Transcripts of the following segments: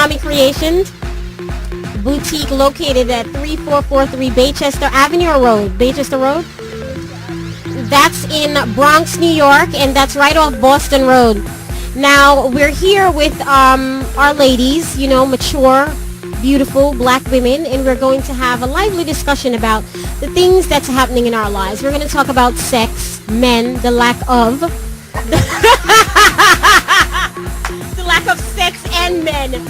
Mommy Creations boutique located at 3443 Baychester Road. That's in Bronx, New York, and that's right off Boston Road. Now, we're here with our ladies, mature, beautiful black women, and we're going to have a lively discussion about the things that's happening in our lives. We're going to talk about sex, men, the lack of the lack of sex and men.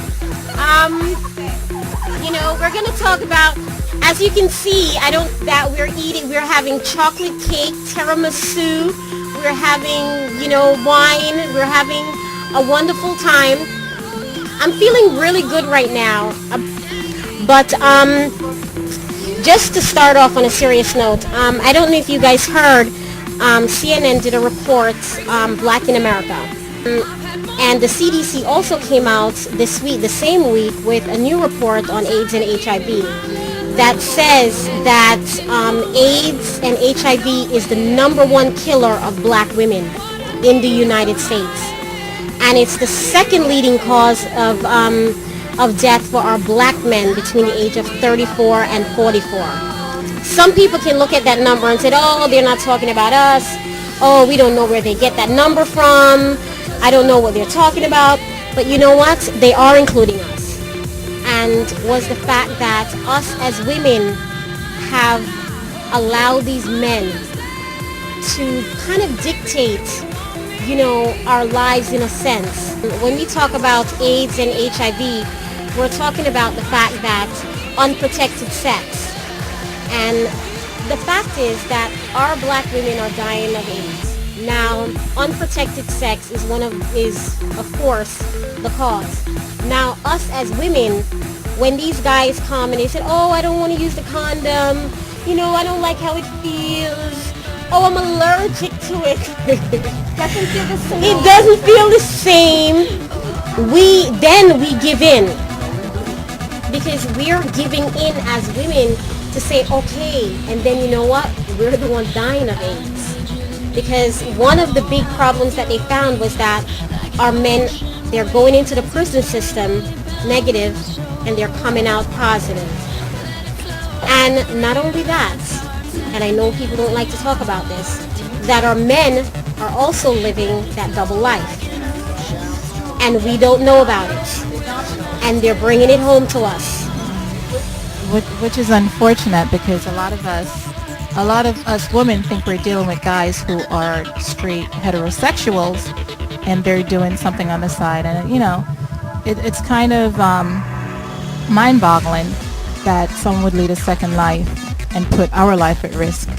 We're going to talk about, as you can see, we're having chocolate cake, tiramisu, we're having, wine, we're having a wonderful time. I'm feeling really good right now, but just to start off on a serious note, I don't know if you guys heard, CNN did a report, Black in America. And the CDC also came out this week, the same week, with a new report on AIDS and HIV that says that AIDS and HIV is the #1 killer of black women in the United States. And it's the second leading cause of death for our black men between the age of 34 and 44. Some people can look at that number and say, oh, they're not talking about us. Oh, we don't know where they get that number from. I don't know what they're talking about. But you know what? They are including us. And was the fact that us as women have allowed these men to kind of dictate, our lives in a sense. When we talk about AIDS and HIV, we're talking about the fact that unprotected sex. And the fact is that our black women are dying of AIDS. Now, unprotected sex is of course the cause. Now, us as women, when these guys come and they say, oh, I don't want to use the condom, I don't like how it feels, oh, I'm allergic to it. Doesn't feel the same. It doesn't feel the same. We give in, because we're giving in as women to say, okay, and then you know what? We're the ones dying of AIDS. Because one of the big problems that they found was that our men, they're going into the prison system negative and they're coming out positive. And not only that, and I know people don't like to talk about this, that our men are also living that double life. And we don't know about it. And they're bringing it home to us. Which is unfortunate, because a lot of us women think we're dealing with guys who are straight heterosexuals, and they're doing something on the side. And it's kind of mind-boggling that someone would lead a second life and put our life at risk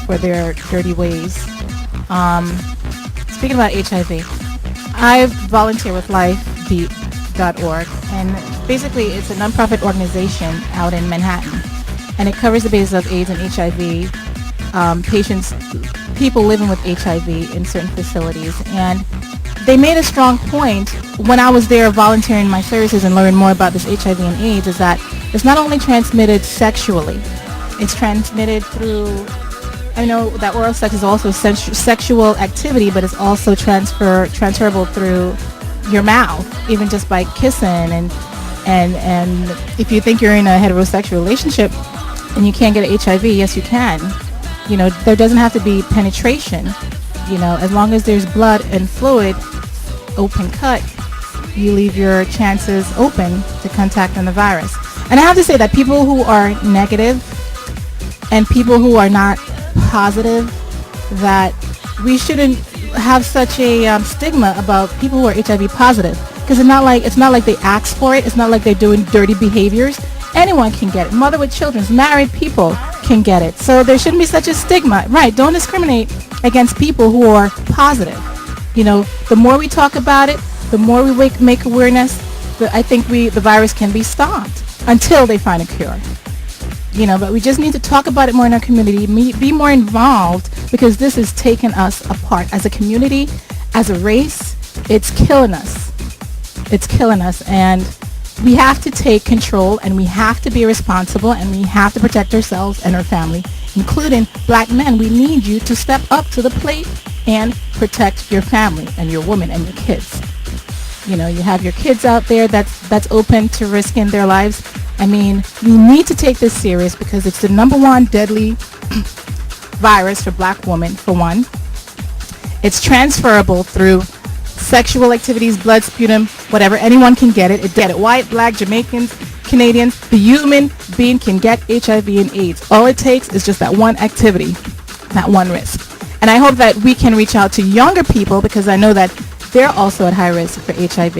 for their dirty ways. Speaking about HIV, I volunteer with lifebeat.org, and basically it's a nonprofit organization out in Manhattan, and it covers the basis of AIDS and HIV patients, people living with HIV in certain facilities. And they made a strong point when I was there volunteering my services and learning more about this HIV and AIDS, is that it's not only transmitted sexually, it's transmitted through, I know that oral sex is also sexual activity, but it's also transferable through your mouth, even just by kissing. And if you think you're in a heterosexual relationship and you can't get HIV, yes, you can. There doesn't have to be penetration. As long as there's blood and fluid, open cut, you leave your chances open to contacting the virus. And I have to say that people who are negative and people who are not positive, that we shouldn't have such a stigma about people who are HIV positive, because it's not like they ask for it. It's not like they're doing dirty behaviors. Anyone can get it. Mother with children, married people can get it. So there shouldn't be such a stigma. Right, don't discriminate against people who are positive. The more we talk about it, the more we make awareness, I think the virus can be stopped until they find a cure. But we just need to talk about it more in our community, be more involved, because this is taking us apart as a community, as a race. It's killing us. And we have to take control, and we have to be responsible, and we have to protect ourselves and our family, including black men. We need you to step up to the plate and protect your family and your women and your kids. You know, you have your kids out there that's open to risking their lives. I mean, we need to take this serious because it's the number one deadly virus for black women, for one. It's transferable through sexual activities, blood, sputum, whatever. Anyone can get it. White, black, Jamaicans, Canadians. The human being can get HIV and AIDS. All it takes is just that one activity, that one risk. And I hope that we can reach out to younger people because I know that they're also at high risk for HIV.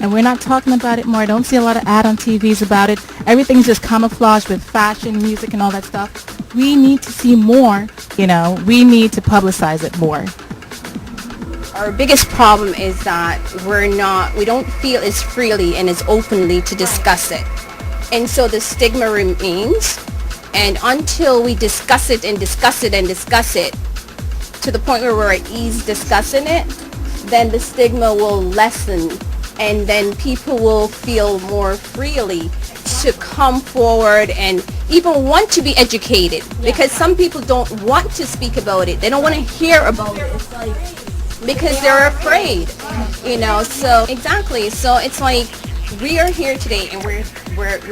And we're not talking about it more. I don't see a lot of ad on TVs about it. Everything's just camouflaged with fashion, music, and all that stuff. We need to see more. You know, we need to publicize it more. Our biggest problem is that we don't feel as freely and as openly to discuss it. And so the stigma remains. And until we discuss it and discuss it and discuss it to the point where we're at ease discussing it, then the stigma will lessen and then people will feel more freely to come forward and even want to be educated. Because some people don't want to speak about it. They don't want to hear about it. It's like, because they're afraid, you know. So exactly. So it's like we are here today and we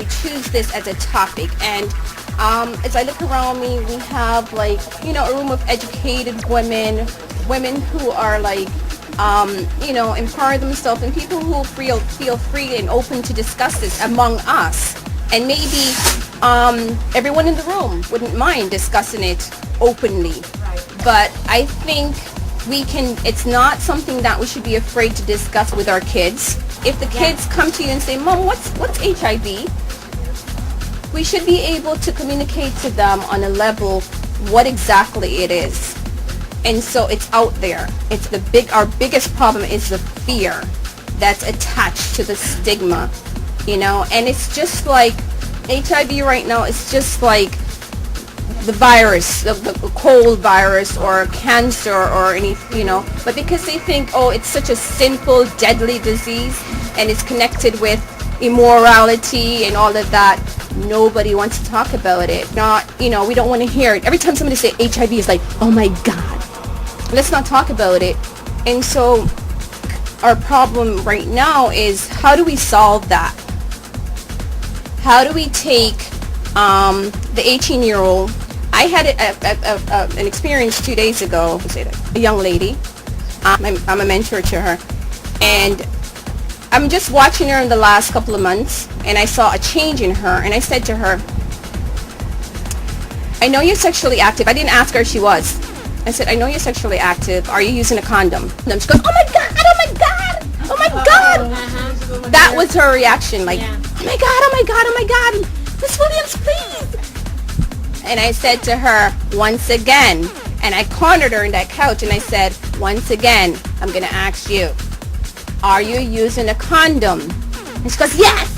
choose this as a topic. And as I look around me, we have like, you know, a room of educated women who are like, you know, empower themselves, and people who feel free and open to discuss this among us. And maybe everyone in the room wouldn't mind discussing it openly. But I think it's not something that we should be afraid to discuss with our kids. If the kids come to you and say, Mom, what's HIV? We should be able to communicate to them on a level what exactly it is. And so it's out there. Our biggest problem is the fear that's attached to the stigma, you know. And it's just like HIV right now, it's just like the virus, the cold virus or cancer or any, you know, but because they think, oh, it's such a sinful, deadly disease and it's connected with immorality and all of that, nobody wants to talk about it. Not, you know, we don't want to hear it. Every time somebody say HIV, is like, oh my God, let's not talk about it. And so our problem right now is, how do we solve that? How do we take the 18-year-old? I had an experience 2 days ago. A young lady. I'm a mentor to her, and I'm just watching her in the last couple of months, and I saw a change in her. And I said to her, I know you're sexually active. I didn't ask her if she was. I said, I know you're sexually active. Are you using a condom? And she goes, oh my God, oh my God, oh my God. That was her reaction, like, oh my God, oh my God, oh my God. Miss Williams, please. And I said to her, once again, and I cornered her in that couch, and I said, once again, I'm going to ask you, are you using a condom? And she goes, yes.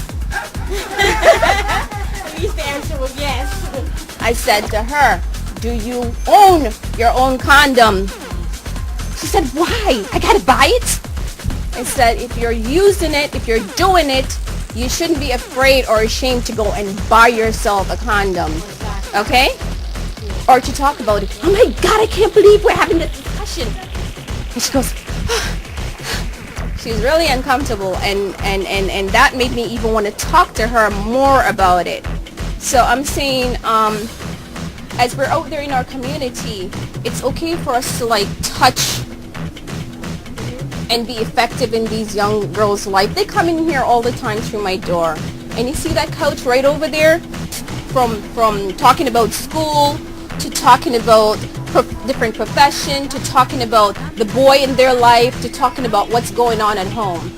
At least the answer was yes. I said to her, do you own your own condom? She said, why? I got to buy it? I said, if you're using it, if you're doing it, you shouldn't be afraid or ashamed to go and buy yourself a condom. Okay? Or to talk about it. Oh my God, I can't believe we're having this discussion. And she goes, she's really uncomfortable, and that made me even want to talk to her more about it. So I'm saying, as we're out there in our community, it's okay for us to like touch and be effective in these young girls' life. They come in here all the time through my door, and you see that couch right over there? From talking about school to talking about different profession to talking about the boy in their life to talking about what's going on at home.